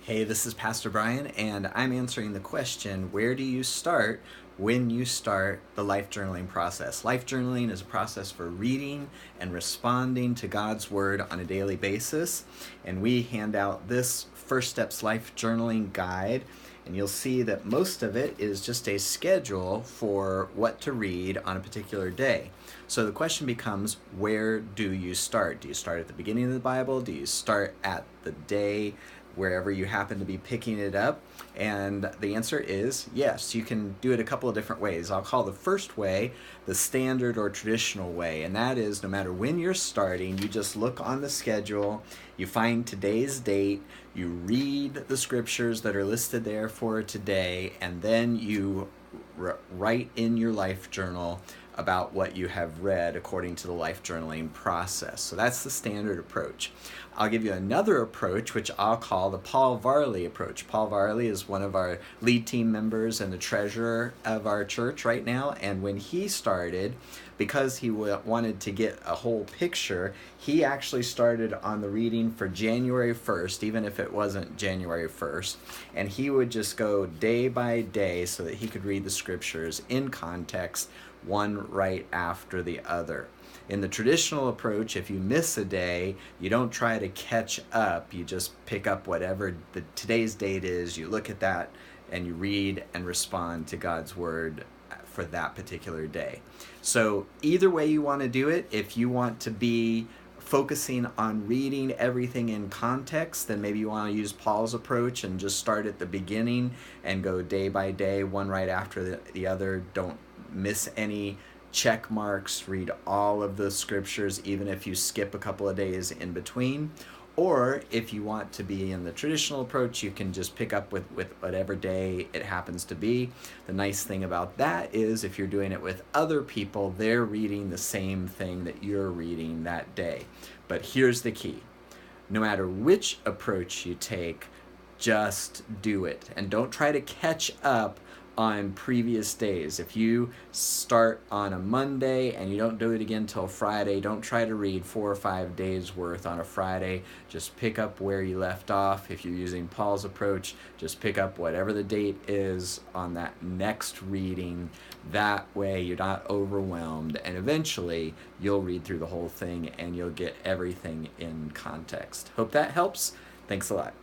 Hey, this is Pastor Brian, and I'm answering the question, where do you start when you start the life journaling process? Life journaling is a process for reading and responding to God's Word on a daily basis, and we hand out this First Steps Life Journaling Guide, and you'll see that most of it is just a schedule for what to read on a particular day. So the question becomes, where do you start? Do you start at the beginning of the Bible? Do you start at the day wherever you happen to be picking it up? And the answer is yes. You can do it a couple of different ways. I'll call the first way the standard or traditional way, and that is no matter when you're starting, you just look on the schedule, you find today's date, you read the scriptures that are listed there for today, and then you write in your life journal about what you have read according to the life journaling process. So that's the standard approach. I'll give you another approach, which I'll call the Paul Varley approach. Paul Varley is one of our lead team members and the treasurer of our church right now. And when he started, because he wanted to get a whole picture, he actually started on the reading for January 1st, even if it wasn't January 1st. And he would just go day by day so that he could read the scriptures in context, one right after the other. In the traditional approach, if you miss a day, you don't try to catch up. You just pick up whatever today's date is, you look at that, and you read and respond to God's Word for that particular day. So either way you want to do it, if you want to be focusing on reading everything in context, then maybe you want to use Paul's approach and just start at the beginning and go day by day, one right after the other. Don't miss any check marks, read all of the scriptures, even if you skip a couple of days in between. Or if you want to be in the traditional approach, you can just pick up with whatever day it happens to be. The nice thing about that is if you're doing it with other people, they're reading the same thing that you're reading that day. But here's the key. No matter which approach you take, just do it. And don't try to catch up on previous days. If you start on a Monday and you don't do it again till Friday, don't try to read 4 or 5 days worth on a Friday. Just pick up where you left off. If you're using Paul's approach, just pick up whatever the date is on that next reading. That way you're not overwhelmed, and eventually you'll read through the whole thing and you'll get everything in context. Hope that helps. Thanks a lot.